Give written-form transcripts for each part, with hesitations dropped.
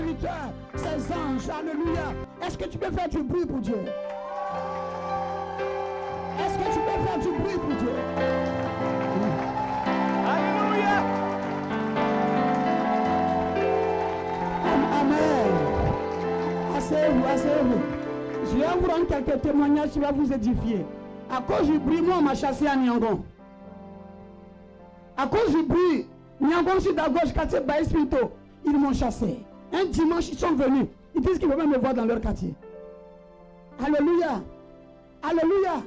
serviteurs, ses anges. Alléluia. Est-ce que tu peux faire du bruit pour Dieu? Est-ce que tu peux faire du bruit pour Dieu? Alléluia. Amen. Asseyez-vous, asseyez-vous. Je vais vous rendre quelques témoignages qui vont vous édifier. À cause du bruit, moi, on m'a chassé à Niangon. À cause du bruit, Niangon Sud à gauche, quartier Baïspito, ils m'ont chassé. Un dimanche, ils sont venus. Ils disent qu'ils ne veulent pas me voir dans leur quartier. Alléluia. Alléluia.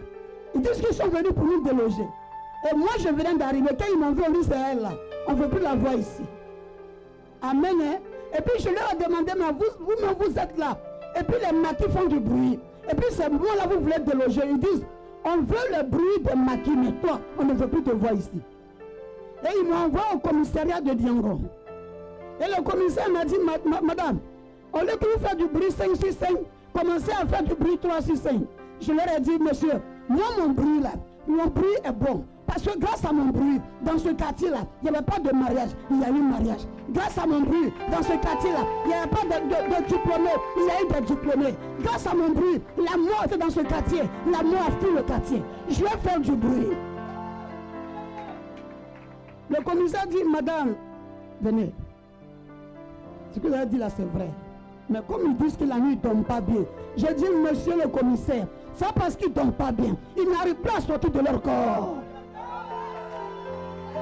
Ils disent qu'ils sont venus pour nous déloger. Et moi, je venais d'arriver. Quand ils m'ont vu, on dit c'est elle là. On ne veut plus la voir ici. Amen. Hein? Et puis je leur ai demandé, mais vous-même vous êtes là. Et puis les maquis font du bruit. Et puis c'est moi là, vous voulez déloger. Ils disent, on veut le bruit des maquis, mais toi, on ne veut plus te voir ici. Et ils m'ont envoyé au commissariat de Diangon. Et le commissaire m'a dit, madame, au lieu que vous faites du bruit 5 sur 5, commencez à faire du bruit 3 sur 5. Je leur ai dit, monsieur, moi mon bruit là, mon bruit est bon. Parce que grâce à mon bruit, dans ce quartier-là, il n'y avait pas de mariage, il y a eu mariage. Grâce à mon bruit, dans ce quartier-là, il n'y avait pas de diplômés, il y a eu des diplômés. Grâce à mon bruit, la mort était dans ce quartier, la mort a fui le quartier. Je vais faire du bruit. Le commissaire dit, madame, venez. Ce que vous avez dit là, c'est vrai. Mais comme ils disent que la nuit ne tombe pas bien, j'ai dit, monsieur le commissaire, c'est parce qu'ils ne tombent pas bien. Ils n'arrivent pas à sortir de leur corps.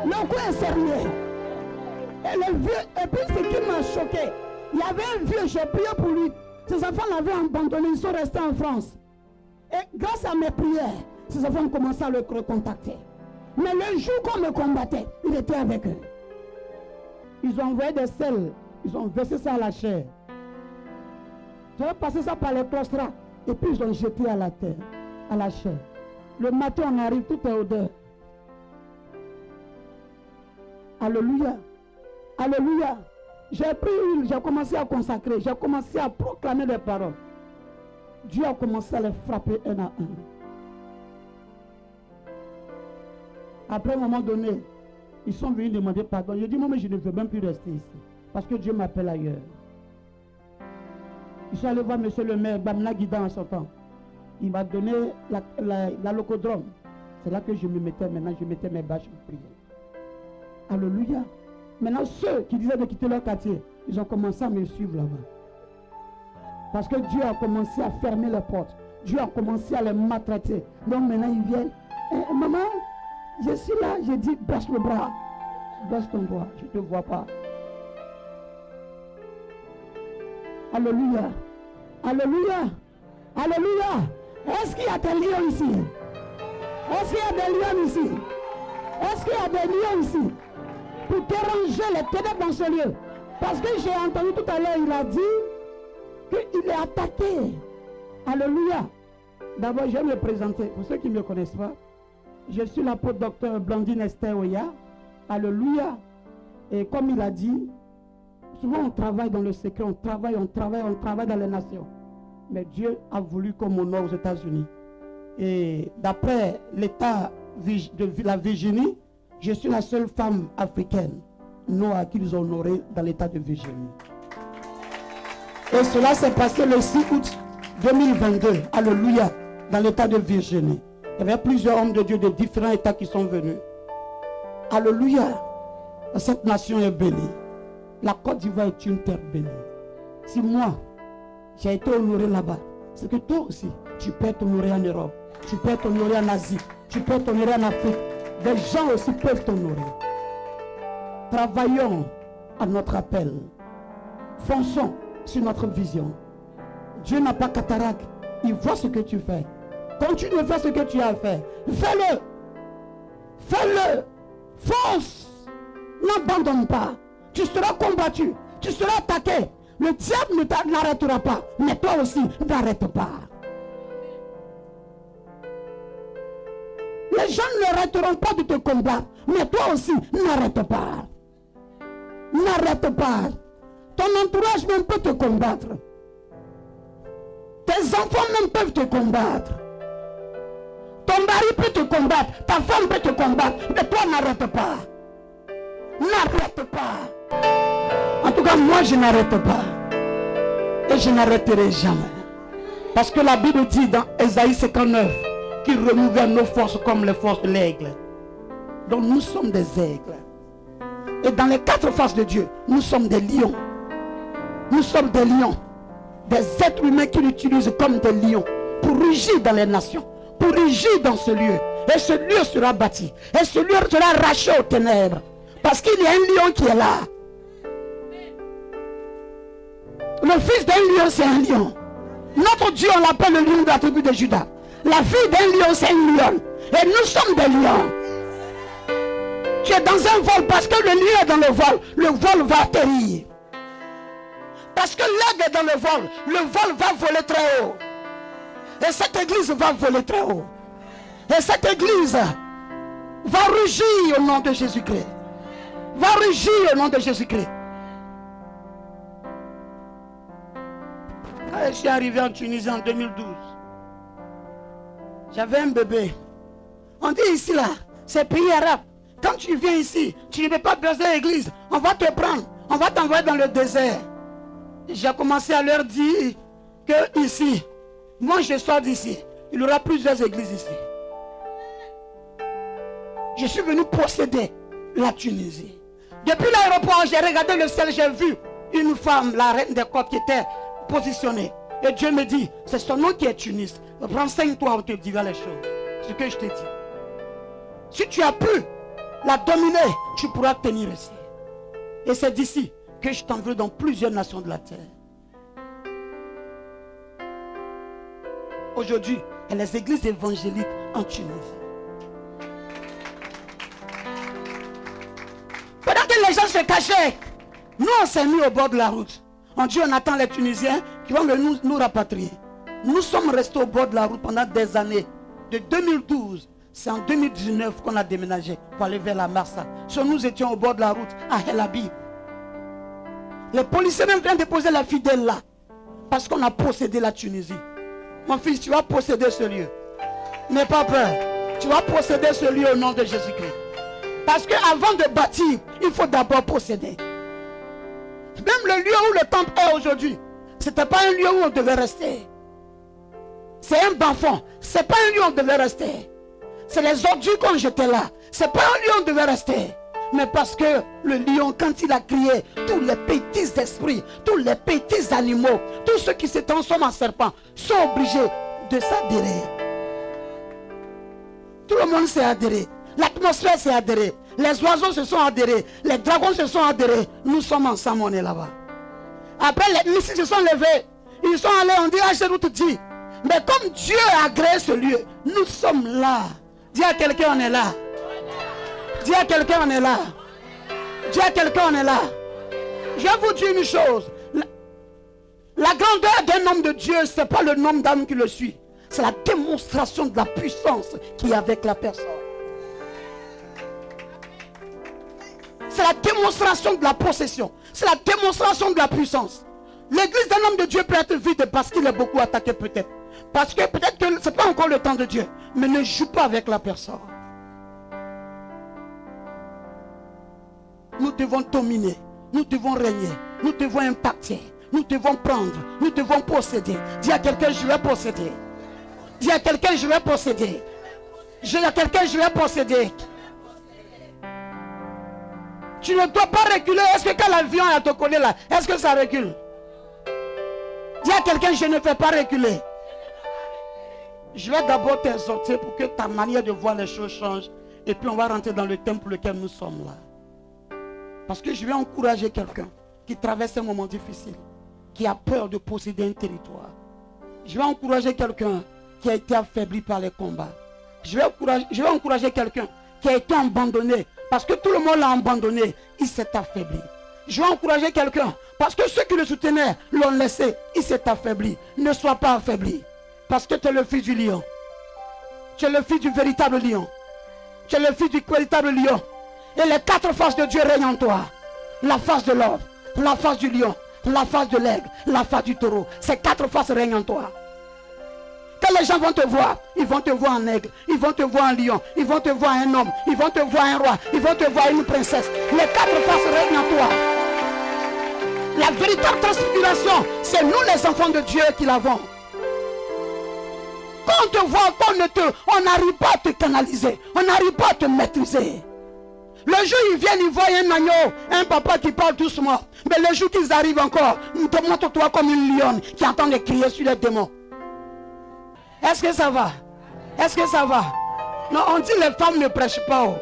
Le coup est sérieux. Et le vieux, et puis ce qui m'a choqué, il y avait un vieux, j'ai prié pour lui. Ses enfants l'avaient abandonné, ils sont restés en France. Et grâce à mes prières, ses enfants ont commencé à le recontacter. Mais le jour qu'on me combattait, il était avec eux. Ils ont envoyé des sels, ils ont versé ça à la chair. J'avais passé ça par les claustras. Et puis ils ont jeté à la terre, à la chair. Le matin on arrive, tout est odeur. Alléluia. Alléluia. J'ai pris une, j'ai commencé à consacrer, j'ai commencé à proclamer des paroles. Dieu a commencé à les frapper un à un. Après un moment donné, ils sont venus demander pardon. Je dis, non mais je ne veux même plus rester ici. Parce que Dieu m'appelle ailleurs. Ils sont allés voir monsieur le maire, Bamna Guida en sortant. Il m'a donné la locodrome. C'est là que je me mettais maintenant, je mettais mes bâches pour prier. Alléluia. Maintenant, ceux qui disaient de quitter leur quartier, ils ont commencé à me suivre là-bas. Parce que Dieu a commencé à fermer les portes. Dieu a commencé à les maltraiter. Donc maintenant, ils viennent. Maman, je suis là. J'ai dit, baisse le bras. Baisse ton bras, je ne te vois pas. Alléluia. Alléluia. Alléluia. Est-ce qu'il y a des lions ici? Est-ce qu'il y a des lions ici? Est-ce qu'il y a des lions ici? Pour déranger les ténèbres dans ce lieu. Parce que j'ai entendu tout à l'heure, il a dit qu'il est attaqué. Alléluia. D'abord, je vais me présenter. Pour ceux qui ne me connaissent pas, je suis l'apôtre docteur Blandine Esther Oya. Alléluia. Et comme il a dit, souvent on travaille dans le secret, on travaille dans les nations. Mais Dieu a voulu qu'on m'honore aux États-Unis. Et d'après l'état de la Virginie, je suis la seule femme africaine noire qu'ils ont honorée dans l'état de Virginie. Et cela s'est passé le 6 août 2022, alléluia, dans l'état de Virginie. Il y avait plusieurs hommes de Dieu de différents états qui sont venus. Alléluia. Cette nation est bénie. La Côte d'Ivoire est une terre bénie. Si moi, j'ai été honoré là-bas, c'est que toi aussi, tu peux t'honorer en Europe, tu peux t'honorer en Asie, tu peux t'honorer en Afrique. Des gens aussi peuvent t'honorer. Travaillons à notre appel. Fonçons sur notre vision. Dieu n'a pas cataracte. Il voit ce que tu fais. Continue de faire ce que tu as fait. Fais-le. Fais-le. Fonce. N'abandonne pas. Tu seras combattu. Tu seras attaqué. Le diable ne n'arrêtera pas. Mais toi aussi, n'arrête pas. Les gens n'arrêteront pas de te combattre. Mais toi aussi, n'arrête pas. N'arrête pas. Ton entourage même peut te combattre. Tes enfants même peuvent te combattre. Ton mari peut te combattre. Ta femme peut te combattre. Mais toi, n'arrête pas. N'arrête pas. En tout cas, moi, je n'arrête pas. Et je n'arrêterai jamais. Parce que la Bible dit dans Ésaïe 59 qu'il renouvelle nos forces comme les forces de l'aigle. Donc nous sommes des aigles. Et dans les 4 faces de Dieu, nous sommes des lions. Nous sommes des lions. Des êtres humains qui l'utilisent comme des lions pour rugir dans les nations, pour rugir dans ce lieu. Et ce lieu sera bâti. Et ce lieu sera arraché aux ténèbres. Parce qu'il y a un lion qui est là. Le fils d'un lion, c'est un lion. Notre Dieu, on l'appelle le lion de la tribu de Juda. La fille d'un lion, c'est une lionne. Et nous sommes des lions. Tu es dans un vol parce que le lion est dans le vol va atterrir. Parce que l'aigle est dans le vol va voler très haut. Et cette église va voler très haut. Et cette église va rugir au nom de Jésus-Christ. Va rugir au nom de Jésus-Christ. Quand je suis arrivé en Tunisie en 2012, j'avais un bébé. On dit ici là, c'est pays arabe. Quand tu viens ici, tu ne peux pas bercer l'église. On va te prendre, on va t'envoyer dans le désert. J'ai commencé à leur dire que ici, moi je sors d'ici, il y aura plusieurs églises ici. Je suis venu posséder la Tunisie. Depuis l'aéroport, j'ai regardé le ciel, j'ai vu une femme, la reine des côtes, qui était positionnée. Et Dieu me dit, c'est son nom qui est Tunis. Renseigne-toi, on te dira les choses. Ce que je t'ai dit. Si tu as pu la dominer, tu pourras tenir ici. Et c'est d'ici que je t'envoie dans plusieurs nations de la terre. Aujourd'hui, il y a les églises évangéliques en Tunisie. Pendant que les gens se cachaient, nous on s'est mis au bord de la route. On dit on attend les Tunisiens qui vont nous rapatrier. Nous sommes restés au bord de la route pendant des années. De 2012, c'est en 2019 qu'on a déménagé pour aller vers la Marsa. Nous étions au bord de la route à El Habib. Les policiers même viennent déposer la fidèle là. Parce qu'on a possédé la Tunisie. Mon fils, tu vas posséder ce lieu. N'aie pas peur. Tu vas posséder ce lieu au nom de Jésus-Christ. Parce qu'avant de bâtir, il faut d'abord posséder. Même le lieu où le temple est aujourd'hui, ce n'était pas un lieu où on devait rester. C'est un bas-fond. Ce n'est pas un lieu où on devait rester. C'est les ordures qu'on jetait là. Ce n'est pas un lieu où on devait rester. Mais parce que le lion, quand il a crié, tous les petits esprits, tous les petits animaux, tous ceux qui se transforment en serpents, sont obligés de s'adhérer. Tout le monde s'est adhéré. L'atmosphère s'est adhérée. Les oiseaux se sont adhérés. Les dragons se sont adhérés. Nous sommes ensemble, on est là-bas. Après, les missiles se sont levés. Ils sont allés, on dit, Hachéroute dit. Mais comme Dieu a créé ce lieu, nous sommes là. Dis à quelqu'un, on est là. Dis à quelqu'un, on est là. Dis à quelqu'un, on est là. Je vais vous dire une chose. La grandeur d'un homme de Dieu, ce n'est pas le nombre d'âmes qui le suit. C'est la démonstration de la puissance qui est avec la personne. C'est la démonstration de la possession. C'est la démonstration de la puissance. L'église d'un homme de Dieu peut être vide parce qu'il est beaucoup attaqué peut-être. Parce que peut-être que ce n'est pas encore le temps de Dieu. Mais ne joue pas avec la personne. Nous devons dominer. Nous devons régner. Nous devons impacter. Nous devons prendre. Nous devons posséder. Dis à quelqu'un, je vais posséder. Dis à quelqu'un, je vais posséder. Dis à quelqu'un, je vais posséder. Tu ne dois pas reculer. Est-ce que quand l'avion est à te coller là, est-ce que ça recule? Dis à quelqu'un, je ne fais pas reculer. Je vais d'abord t'exhorter pour que ta manière de voir les choses change. Et puis on va rentrer dans le thème pour lequel nous sommes là. Parce que je vais encourager quelqu'un qui traverse un moment difficile, qui a peur de posséder un territoire. Je vais encourager quelqu'un qui a été affaibli par les combats. Je vais encourager quelqu'un qui a été abandonné. Parce que tout le monde l'a abandonné, il s'est affaibli. Je vais encourager quelqu'un parce que ceux qui le soutenaient l'ont laissé, il s'est affaibli. Ne sois pas affaibli. Parce que tu es le fils du lion. Tu es le fils du véritable lion. Tu es le fils du véritable lion. Et les 4 faces de Dieu règnent en toi. La face de l'homme, la face du lion, la face de l'aigle, la face du taureau. Ces 4 faces règnent en toi. Quand les gens vont te voir, ils vont te voir en aigle, ils vont te voir en lion, ils vont te voir un homme, ils vont te voir un roi, ils vont te voir une princesse. Les 4 faces règnent en toi. La véritable transfiguration, c'est nous les enfants de Dieu qui l'avons. Quand on te voit, on n'arrive pas à te canaliser, on n'arrive pas à te maîtriser. Le jour où ils viennent, ils voient un agneau, un papa qui parle doucement. Mais le jour qu'ils arrivent encore, ils te montrent toi comme une lionne qui entend les crier sur les démons. Est-ce que ça va? Est-ce que ça va? Non, on dit les femmes ne prêchent pas. Oh.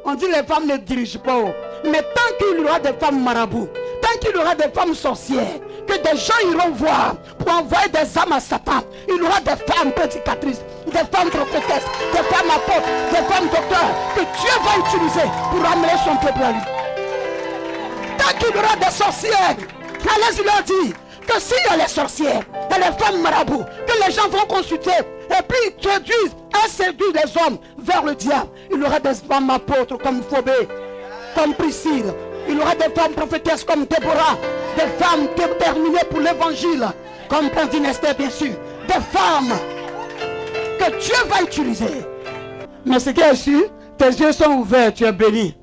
On dit les femmes ne dirigent pas. Oh. Mais tant qu'il y aura des femmes marabouts, tant qu'il y aura des femmes sorcières, que des gens iront voir pour envoyer des âmes à Satan, il y aura des femmes prédicatrices, des femmes prophétesses, des femmes apôtres, des femmes docteurs, que Dieu va utiliser pour amener son peuple à lui. Tant qu'il y aura des sorcières, allez-y leur dire que s'il y a les sorcières et les femmes marabouts, que les gens vont consulter et puis ils séduisent les hommes vers le diable, il y aura des femmes apôtres comme Phobé, comme Priscille, il y aura des femmes prophétesses comme Déborah, des femmes déterminées pour l'évangile, comme Blandine Esther bien sûr, des femmes que Dieu va utiliser. Mais ce qui est sûr, tes yeux sont ouverts, tu es béni.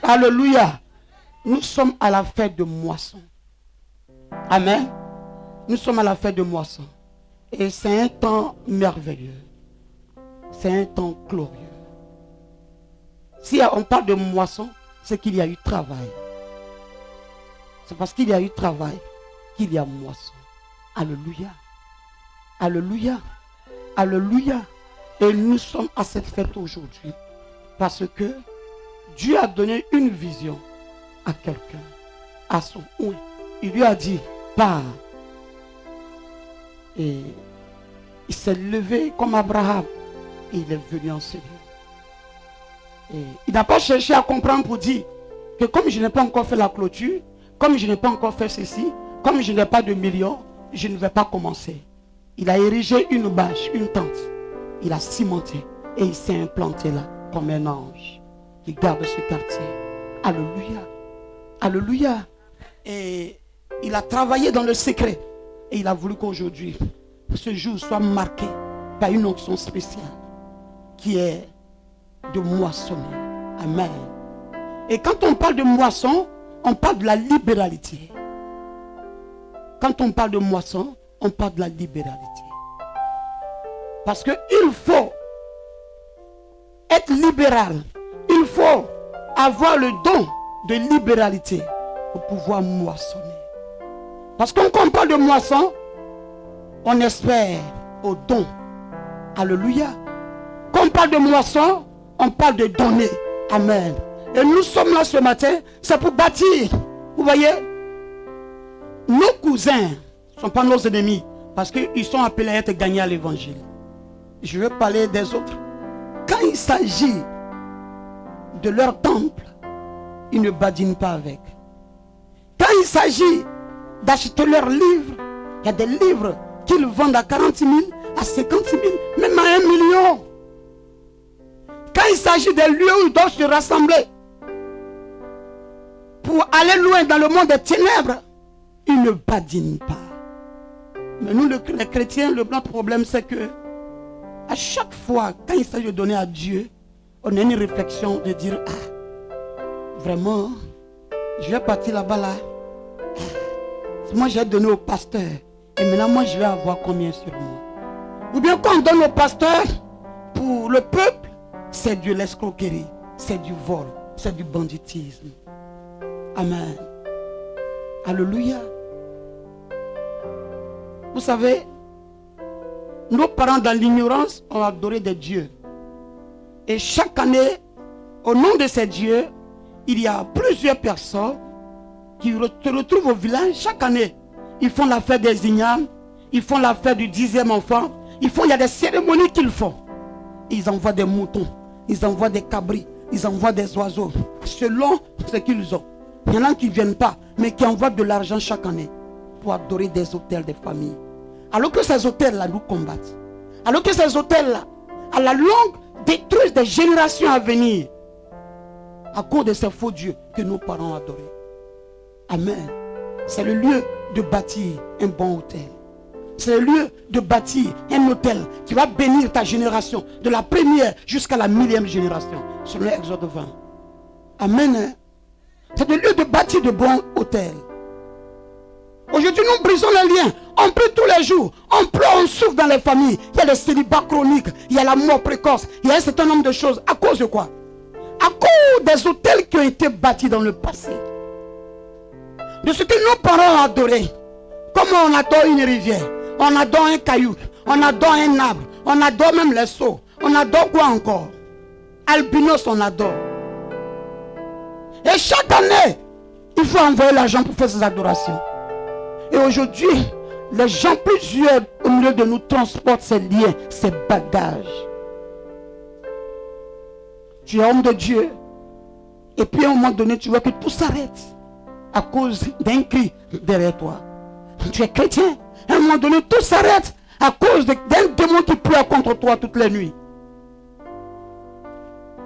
Alléluia. Nous sommes à la fête de moisson. Amen. Nous sommes à la fête de moisson. Et c'est un temps merveilleux. C'est un temps glorieux. Si on parle de moisson, c'est qu'il y a eu travail. C'est parce qu'il y a eu travail qu'il y a moisson. Alléluia. Alléluia. Alléluia. Et nous sommes à cette fête aujourd'hui. Parce que Dieu a donné une vision à quelqu'un. À son oint. Il lui a dit, pars. Et il s'est levé comme Abraham. Et il est venu en Seigneur. Et il n'a pas cherché à comprendre pour dire que comme je n'ai pas encore fait la clôture, comme je n'ai pas encore fait ceci, comme je n'ai pas de millions, je ne vais pas commencer. Il a érigé une bâche, une tente. Il a cimenté et il s'est implanté là comme un ange qui garde ce quartier. Alléluia. Alléluia. Et il a travaillé dans le secret. Et il a voulu qu'aujourd'hui, ce jour soit marqué par une onction spéciale qui est de moissonner. Amen. Et quand on parle de moisson, on parle de la libéralité. Quand on parle de moisson, on parle de la libéralité. Parce qu'il faut être libéral. Il faut avoir le don de libéralité pour pouvoir moissonner. Parce que quand on parle de moisson, on espère au don. Alléluia. Quand on parle de moisson, on parle de donner. Amen. Et nous sommes là ce matin, c'est pour bâtir. Vous voyez, nos cousins ne sont pas nos ennemis parce qu'ils sont appelés à être gagnés à l'évangile. Je veux parler des autres. Quand il s'agit de leur temple, ils ne badinent pas avec. Quand il s'agit d'acheter leurs livres, il y a des livres qu'ils vendent à 40 000, à 50 000, même à 1 million. Quand il s'agit des lieux où ils doivent se rassembler pour aller loin dans le monde des ténèbres, ils ne badinent pas. Mais nous, les chrétiens, notre problème, c'est que à chaque fois, quand il s'agit de donner à Dieu, on a une réflexion de dire, ah, vraiment, je vais partir là-bas, là. Moi, j'ai donné au pasteur. Et maintenant, moi, je vais avoir combien sur moi? Ou bien quand on donne au pasteur, pour le peuple, c'est de l'escroquerie, c'est du vol, c'est du banditisme. Amen. Alléluia. Vous savez, nos parents dans l'ignorance ont adoré des dieux. Et chaque année, au nom de ces dieux, il y a plusieurs personnes qui se retrouvent au village chaque année. Ils font la fête des ignames, ils font la fête du 10e enfant, il y a des cérémonies qu'ils font. Ils envoient des moutons, ils envoient des cabris, ils envoient des oiseaux, selon ce qu'ils ont. Il y en a qui ne viennent pas, mais qui envoient de l'argent chaque année pour adorer des hôtels des familles. Alors que ces hôtels-là nous combattent. Alors que ces hôtels-là, à la longue, détruisent des générations à venir. À cause de ces faux dieux que nos parents ont adorés. Amen. C'est le lieu de bâtir un bon hôtel. C'est le lieu de bâtir un hôtel qui va bénir ta génération, de la première jusqu'à la 1000e génération, selon Exode 20. Amen. C'est le lieu de bâtir de bons hôtels. Aujourd'hui, nous brisons les liens. On prie tous les jours. On pleure, on souffre dans les familles. Il y a des célibats chroniques. Il y a la mort précoce. Il y a un certain nombre de choses. À cause de quoi? À cause des hôtels qui ont été bâtis dans le passé. De ce que nos parents ont adoré. Comme on adore une rivière. On adore un caillou. On adore un arbre. On adore même les seaux. On adore quoi encore? Albinos, on adore. Et chaque année, il faut envoyer l'argent pour faire ces adorations. Et aujourd'hui, les gens plusieurs au milieu de nous transportent ces liens, ces bagages. Tu es homme de Dieu. Et puis à un moment donné, tu vois que tout s'arrête à cause d'un cri derrière toi. Tu es chrétien. À un moment donné, tout s'arrête à cause d'un démon qui pleure contre toi toutes les nuits.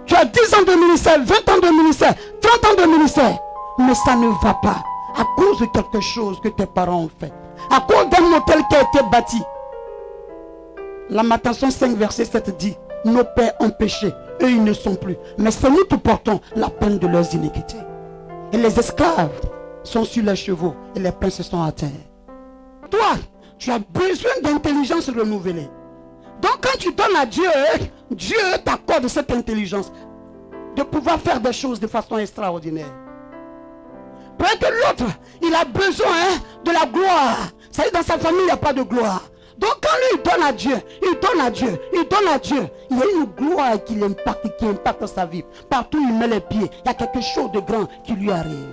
Tu as 10 ans de ministère, 20 ans de ministère, 30 ans de ministère. Mais ça ne va pas à cause de quelque chose que tes parents ont fait. À cause d'un hôtel qui a été bâti. Lamentation 5 verset 7 dit: nos pères ont péché, eux ils ne sont plus. Mais c'est nous qui portons la peine de leurs iniquités. Et les esclaves sont sur les chevaux et les princes sont à terre. Toi, tu as besoin d'intelligence renouvelée. Donc quand tu donnes à Dieu, Dieu t'accorde cette intelligence de pouvoir faire des choses de façon extraordinaire. Peut-être que l'autre, il a besoin de la gloire. Ça veut dire dans sa famille, il n'y a pas de gloire. Donc quand lui, il donne à Dieu, il donne à Dieu, il donne à Dieu, il y a une gloire qui impacte sa vie. Partout où il met les pieds, il y a quelque chose de grand qui lui arrive.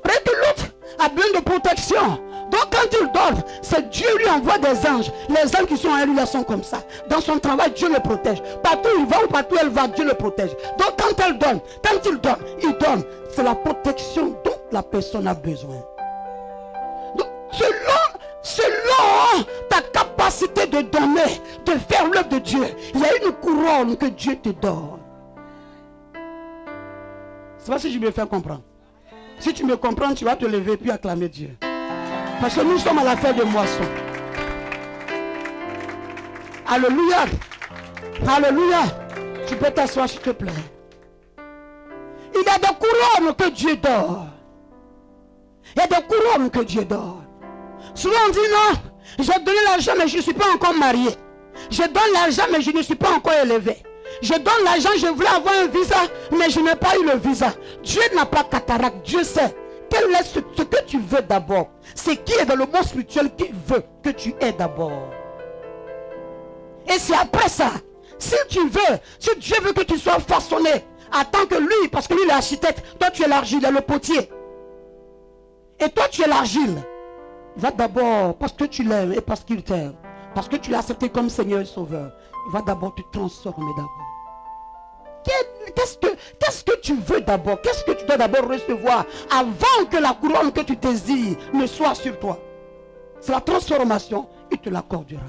Peut-être que l'autre a besoin de protection. Donc quand il donne, c'est Dieu lui envoie des anges. Les anges qui sont en lui, sont comme ça. Dans son travail, Dieu le protège. Partout où il va ou partout où elle va, Dieu le protège. Donc quand elle donne, quand il donne, c'est la protection dont la personne a besoin. Donc selon ta capacité de donner, de faire l'œuvre de Dieu, il y a une couronne que Dieu te donne. C'est pas si je me fais comprendre. Si tu me comprends, tu vas te lever puis acclamer Dieu. Parce que nous sommes à la fin de moisson. Alléluia. Alléluia. Tu peux t'asseoir s'il te plaît. Il y a des couronnes que Dieu donne. Il y a des couronnes que Dieu donne. Souvent on dit non, j'ai donné l'argent mais je ne suis pas encore marié. Je donne l'argent mais je ne suis pas encore élevé. Je donne l'argent, je voulais avoir un visa, mais je n'ai pas eu le visa. Dieu n'a pas cataracte, Dieu sait. Quel est ce que tu veux d'abord? C'est qui est dans le monde spirituel qui veut que tu aies d'abord. Et c'est après ça. Si tu veux, si Dieu veut que tu sois façonné, attends que lui, parce que lui il est l'architecte, toi tu es l'argile, il est le potier. Et toi tu es l'argile. Il va d'abord, parce que tu l'aimes et parce qu'il t'aime, parce que tu l'as accepté comme Seigneur et Sauveur, il va d'abord te transformer d'abord. Qu'est-ce que tu veux d'abord? Qu'est-ce que tu dois d'abord recevoir avant que la couronne que tu désires ne soit sur toi? C'est la transformation, il te l'accordera.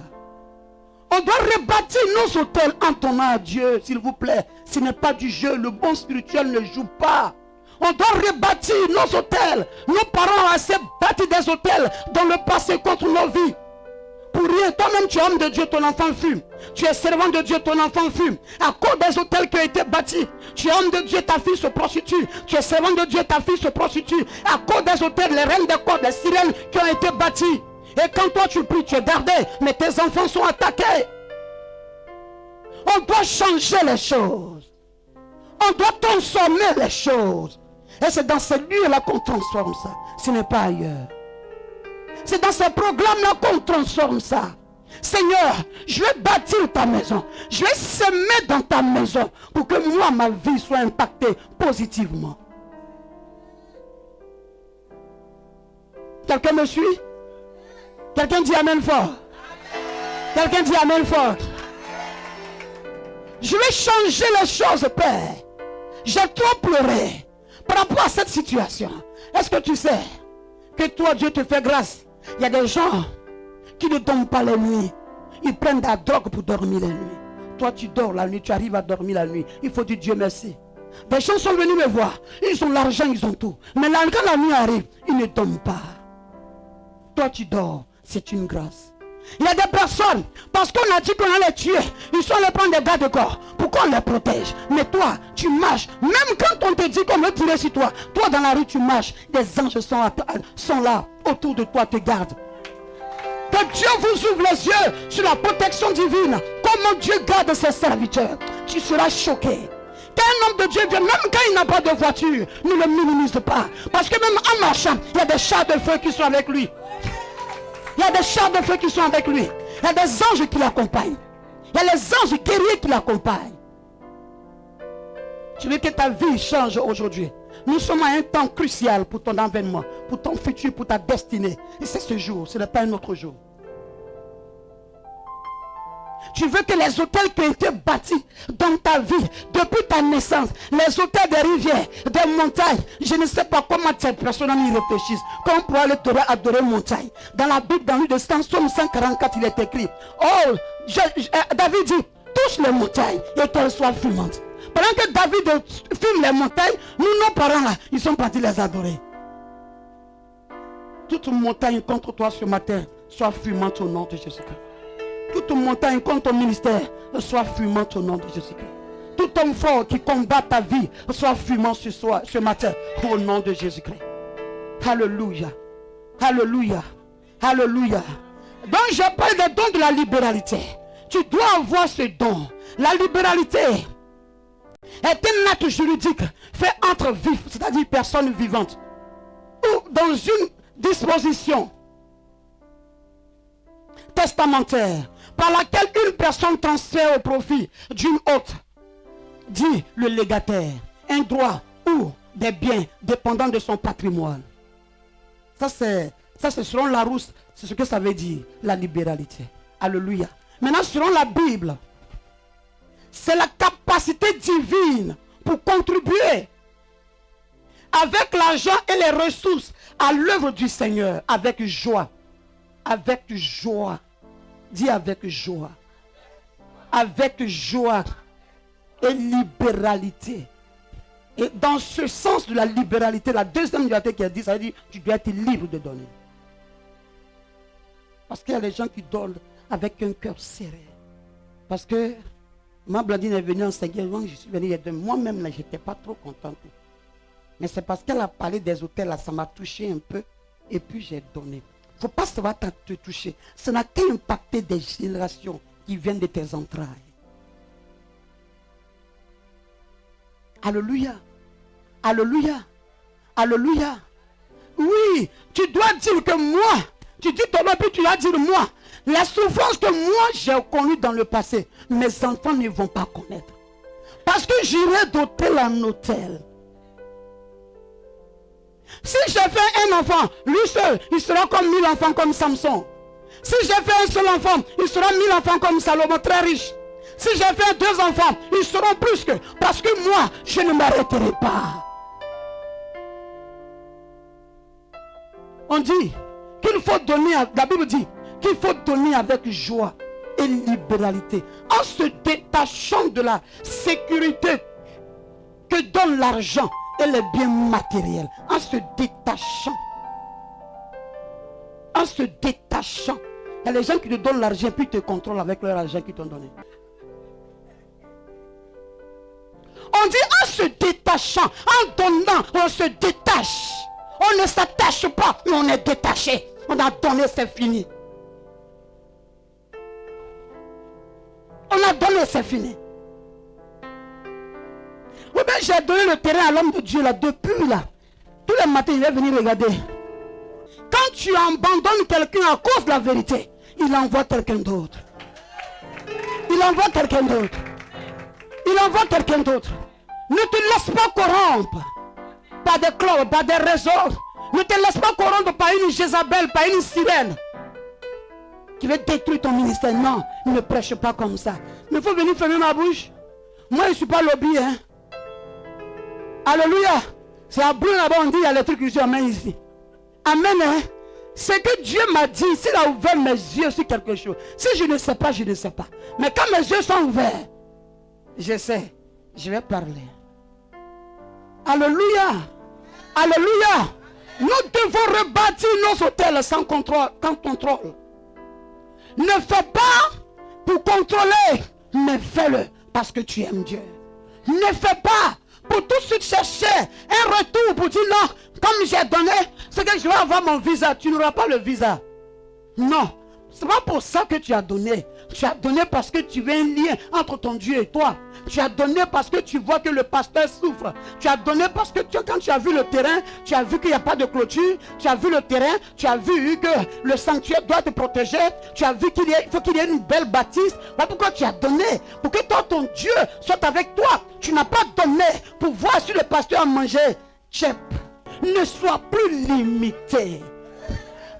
On doit rebâtir nos hôtels en donnant à Dieu, s'il vous plaît. Ce n'est pas du jeu, le bon spirituel ne joue pas. On doit rebâtir nos hôtels. Nos parents ont assez bâti des hôtels dans le passé contre nos vies. Pour rien, toi-même tu es homme de Dieu, ton enfant fume. Tu es servant de Dieu, ton enfant fume. À cause des hôtels qui ont été bâtis. Tu es homme de Dieu, ta fille se prostitue. Tu es servant de Dieu, ta fille se prostitue. À cause des hôtels, les reines des corps, les sirènes qui ont été bâtis. Et quand toi tu pries, tu es gardé, mais tes enfants sont attaqués. On doit changer les choses. On doit transformer les choses. Et c'est dans ces lieux-là qu'on transforme ça. Ce n'est pas ailleurs. C'est dans ces programmes-là qu'on transforme ça. Seigneur, je vais bâtir ta maison. Je vais semer dans ta maison pour que moi, ma vie soit impactée positivement. Quelqu'un me suit? Quelqu'un dit Amen fort. Quelqu'un dit Amen fort. Je vais changer les choses, Père. J'ai trop pleuré par rapport à cette situation. Est-ce que tu sais que toi, Dieu te fait grâce? Il y a des gens qui ne dorment pas les nuits. Ils prennent de la drogue pour dormir les nuits. Toi, tu dors la nuit, tu arrives à dormir la nuit. Il faut dire Dieu merci. Des gens sont venus me voir. Ils ont l'argent, ils ont tout. Mais quand la nuit arrive, ils ne dorment pas. Toi, tu dors. C'est une grâce. Il y a des personnes, parce qu'on a dit qu'on allait les tuer, ils sont allés prendre des gars de corps. Pourquoi on les protège? Mais toi, tu marches. Même quand on te dit qu'on veut tirer sur toi, toi dans la rue, tu marches. Des anges sont là, autour de toi, te gardent. Que Dieu vous ouvre les yeux sur la protection divine. Comment Dieu garde ses serviteurs. Tu seras choqué. Qu'un homme de Dieu vienne, même quand il n'a pas de voiture, ne le minimise pas. Parce que même en marchant, il y a des chars de feu qui sont avec lui. Il y a des chars de feu qui sont avec lui. Il y a des anges qui l'accompagnent. Il y a les anges guerriers qui l'accompagnent. Tu veux que ta vie change aujourd'hui. Nous sommes à un temps crucial pour ton avènement, pour ton futur, pour ta destinée. Et c'est ce jour, ce n'est pas un autre jour. Tu veux que les hôtels qui ont été bâtis dans ta vie, depuis ta naissance, les hôtels des rivières, des montagnes, je ne sais pas comment ces personnes y réfléchissent, comment on pourra aller adorer montagne. Dans la Bible, dans le de Psaume 144, il est écrit, oh, David dit, touche les montagnes et qu'elles soient fumantes. Pendant que David fume les montagnes, nous, nos parents là, ils sont partis les adorer. Toute montagne contre toi ce matin, soit fumante au nom de Jésus-Christ. Toute montagne contre ton ministère, soit fumante au nom de Jésus-Christ. Tout homme fort qui combat ta vie, soit fumant ce matin, au nom de Jésus-Christ. Alléluia. Alléluia. Alléluia. Donc je parle des dons de la libéralité. Tu dois avoir ce don. La libéralité est un acte juridique fait entre vifs, c'est-à-dire personnes vivantes, ou dans une disposition testamentaire par laquelle une personne transfère au profit d'une autre, dit le légataire, un droit ou des biens dépendant de son patrimoine. Ça c'est selon Larousse, c'est ce que ça veut dire, la libéralité. Alléluia. Maintenant, selon la Bible, c'est la capacité divine pour contribuer avec l'argent et les ressources à l'œuvre du Seigneur avec joie. Avec joie. Dis avec joie. Avec joie et libéralité. Et dans ce sens de la libéralité, la deuxième liberté qui a dit, ça veut dire tu dois être libre de donner. Parce qu'il y a des gens qui donnent avec un cœur serré. Parce que ma Blandine est venue enseigner, je suis venu il y a 2 mois, moi-même là, je n'étais pas trop contente. Mais c'est parce qu'elle a parlé des hôtels là, ça m'a touché un peu. Et puis j'ai donné. Il ne faut pas savoir te toucher. Ça n'a qu'à impacter des générations qui viennent de tes entrailles. Alléluia. Alléluia. Alléluia. Oui, tu dois dire que moi, tu dis toi puis tu dois dire moi, la souffrance que moi j'ai connue dans le passé, mes enfants ne vont pas connaître. Parce que j'irai d'hôtel en hôtel. Si j'ai fait un enfant, lui seul, il sera comme 1000 enfants comme Samson. Si j'ai fait un seul enfant, il sera 1000 enfants comme Salomon, très riche. Si j'ai fait 2 enfants, ils seront plus que... Parce que moi, je ne m'arrêterai pas. On dit qu'il faut donner, la Bible dit qu'il faut donner avec joie et libéralité. En se détachant de la sécurité que donne l'argent et les biens matériels. En se détachant. En se détachant. Il y a les gens qui te donnent l'argent puis te contrôlent avec leur argent qu'ils t'ont donné. On dit en se détachant, en donnant, on se détache. On ne s'attache pas, mais on est détaché. On a donné, c'est fini. On a donné, c'est fini. Oui, mais j'ai donné le terrain à l'homme de Dieu là, depuis là. Tous les matins, il est venu regarder. Quand tu abandonnes quelqu'un à cause de la vérité, il envoie quelqu'un d'autre. Il envoie quelqu'un d'autre. Il envoie quelqu'un d'autre. Ne te laisse pas corrompre par des clubs, par des réseaux. Ne te laisse pas corrompre par une Jézabel, par une sirène qui veut détruire ton ministère. Non, ne prêche pas comme ça. Mais il faut venir fermer ma bouche. Moi, je ne suis pas lobby. Hein. Alléluia. C'est à Brune là-bas, on dit il y a les trucs qui sont amènent ici. Amen. Hein. C'est que Dieu m'a dit, s'il a ouvert mes yeux sur quelque chose. Si je ne sais pas, je ne sais pas. Mais quand mes yeux sont ouverts, je sais, je vais parler. Alléluia. Alléluia. Nous devons rebâtir nos hôtels sans contrôle. Ne fais pas pour contrôler, mais fais-le parce que tu aimes Dieu. Ne fais pas pour tout de suite chercher un retour pour dire non, comme j'ai donné, c'est que je vais avoir mon visa. Tu n'auras pas le visa. Non, c'est pas pour ça que tu as donné. Tu as donné parce que tu veux un lien entre ton Dieu et toi. Tu as donné parce que tu vois que le pasteur souffre. Tu as donné parce que quand tu as vu le terrain, tu as vu qu'il n'y a pas de clôture. Tu as vu le terrain, tu as vu que le sanctuaire doit te protéger. Tu as vu qu'il faut qu'il y ait une belle bâtisse. Voilà pourquoi tu as donné. Pour que toi, ton Dieu soit avec toi. Tu n'as pas donné pour voir si le pasteur a mangé. Ne sois plus limité.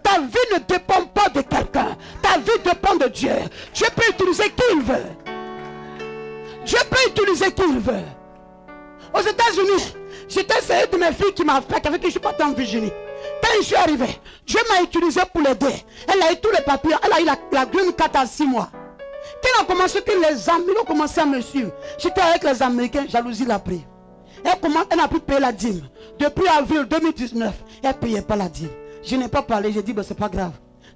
Ta vie ne dépend pas de quelqu'un. Ta vie dépend de Dieu. Dieu peut utiliser qui il veut. Dieu peut utiliser qui il veut. Aux États-Unis, j'étais celle de mes filles qui m'a fait, avec qui je suis parti en Virginie. Quand je suis arrivé, Dieu m'a utilisé pour l'aider. Elle a eu tous les papiers. Elle a eu la green card à 6 mois. Quand on a commencé, que les amis ont commencé à me suivre, j'étais avec les Américains, jalousie l'a pris. Elle n'a pu payer la dîme. Depuis avril 2019, elle ne payait pas la dîme. Je n'ai pas parlé, j'ai dit, ben, c'est pas grave.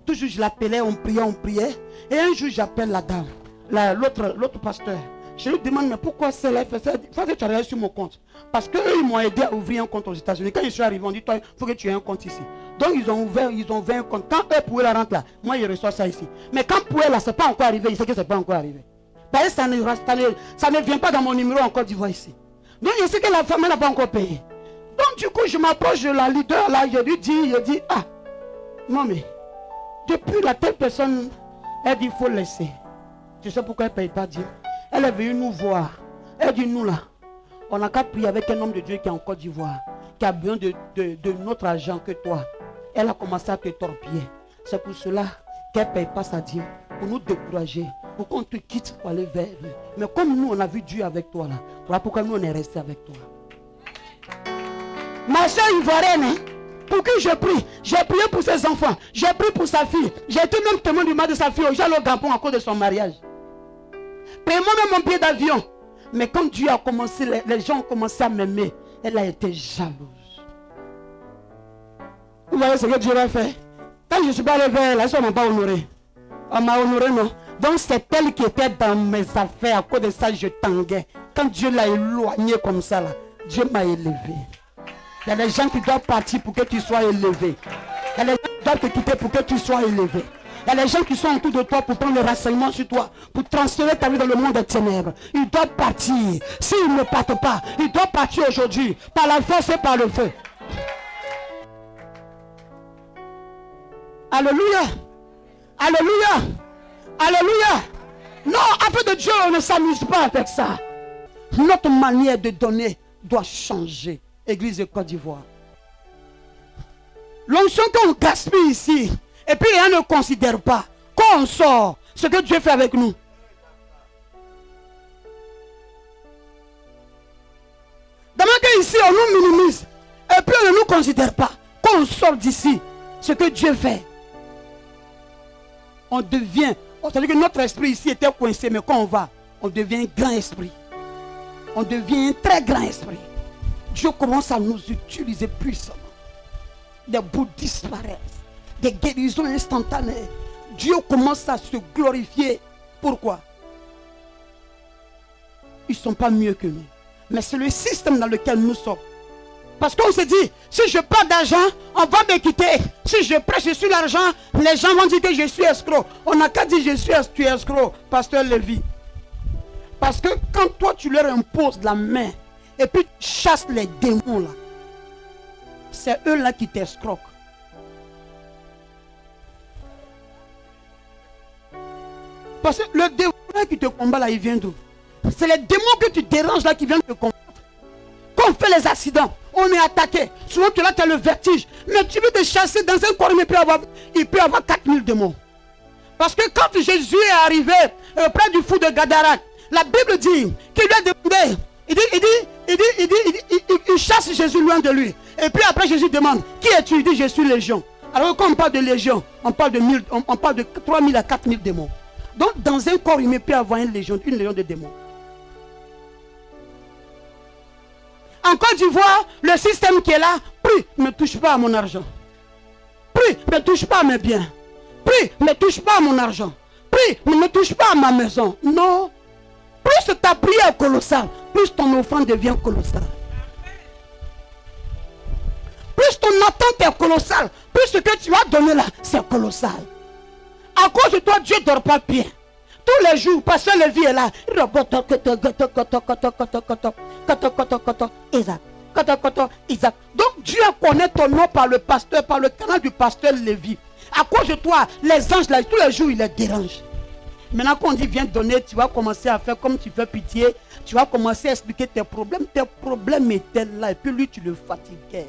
Toujours je l'appelais, on priait. Et un jour, j'appelle la dame, l'autre pasteur. Je lui demande, mais pourquoi celle-là fait ça? Ça, tu as regardé sur mon compte. Parce qu'eux, ils m'ont aidé à ouvrir un compte aux États-Unis. Quand je suis arrivé, on dit, toi, il faut que tu aies un compte ici. Donc, ils ont ouvert un compte. Quand eux pouvaient la rente là, moi, je reçois ça ici. Mais quand pouvaient là, ce n'est pas encore arrivé. Il sait que ce n'est pas encore arrivé. Ben, ça ne vient pas dans mon numéro en Côte d'Ivoire ici. Donc, je sais que la femme n'a pas encore payé. Donc, du coup, je m'approche de la leader là. Je lui dis, ah, non, mais depuis la telle personne, elle dit, il faut laisser. Tu sais pourquoi elle ne paye pas Dieu? Elle est venue nous voir. Elle dit, nous là, on n'a qu'à prier avec un homme de Dieu qui est en Côte d'Ivoire, qui a besoin de notre argent que toi. Elle a commencé à te torpiller. C'est pour cela qu'elle ne paye pas sa dîme, pour nous décourager, pour qu'on te quitte pour aller vers eux. Mais comme nous, on a vu Dieu avec toi là, voilà pourquoi nous, on est resté avec toi. Ma soeur ivoirienne, hein, pour qui je prie? J'ai prié pour ses enfants, j'ai prié pour sa fille. J'ai été même témoin du mal de sa fille au Jalo Gabon à cause de son mariage. Paye-moi même mon billet d'avion. Mais quand Dieu a commencé, les gens ont commencé à m'aimer. Elle a été jalouse. Vous voyez ce que Dieu a fait? Quand je suis pas allé vers elle, elle ne m'a pas honoré. On m'a honoré, non? Donc c'est elle qui était dans mes affaires. À cause de ça, je tanguais. Quand Dieu l'a éloigné comme ça, là, Dieu m'a élevé. Il y a des gens qui doivent partir pour que tu sois élevé. Il y a des gens qui doivent te quitter pour que tu sois élevé. Il y a des gens qui sont autour de toi pour prendre le renseignement sur toi, pour transférer ta vie dans le monde des ténèbres. Ils doivent partir. S'ils ne partent pas, ils doivent partir aujourd'hui, par la force et par le feu. Alléluia. Alléluia. Alléluia. Non, afin de Dieu, on ne s'amuse pas avec ça. Notre manière de donner doit changer. Église de Côte d'Ivoire. L'onction qu'on gaspille ici, et puis on ne considère pas, quand on sort, ce que Dieu fait avec nous. D'abord qu'ici, on nous minimise, et puis on ne nous considère pas. Quand on sort d'ici, ce que Dieu fait, on devient, c'est-à-dire que notre esprit ici était coincé, mais quand on va, on devient un grand esprit. On devient un très grand esprit. Dieu commence à nous utiliser puissamment. Des bouts disparaissent. Des guérisons instantanées. Dieu commence à se glorifier. Pourquoi? Ils ne sont pas mieux que nous. Mais c'est le système dans lequel nous sommes. Parce qu'on se dit, si je pas d'argent, on va me quitter. Si je prêche sur l'argent, les gens vont dire que je suis escroc. On n'a qu'à dire tu es escroc, pasteur Lévi. Parce que quand toi tu leur imposes la main, et puis tu chasses les démons là, c'est eux là qui t'escroquent. Parce que le démon qui te combat là, il vient d'où? C'est les démons que tu déranges là qui viennent te combattre. Quand on fait les accidents, on est attaqué. Souvent que là tu as le vertige. Mais tu veux te chasser dans un corps, il peut avoir 4000 démons. Parce que quand Jésus est arrivé près du fou de Gadara, la Bible dit qu'il lui a demandé, il chasse Jésus loin de lui. Et puis après Jésus demande, qui es-tu? Il dit, je suis légion. Alors quand on parle de légion, on parle de 3000 à 4000 démons. Donc dans un corps humain, il peut y avoir une légion de démons. En Côte d'Ivoire, le système qui est là, prie, ne touche pas à mon argent. Prie, ne touche pas à mes biens. Prie, ne touche pas à mon argent. prie, mais ne touche pas à ma maison. Non. Plus ta prière est colossale, plus ton offrande devient colossale. Plus ton attente est colossale, plus ce que tu as donné là, c'est colossal. À cause de toi, Dieu ne dort pas bien. Tous les jours, pasteur Lévi est là. Isaac. Donc Dieu connaît ton nom par le pasteur, par le canal du pasteur Lévi. À cause de toi, les anges là, tous les jours, ils les dérangent. Maintenant qu'on dit viens donner, tu vas commencer à faire comme tu fais pitié. Tu vas commencer à expliquer tes problèmes. Tes problèmes étaient là et puis lui, tu le fatiguais.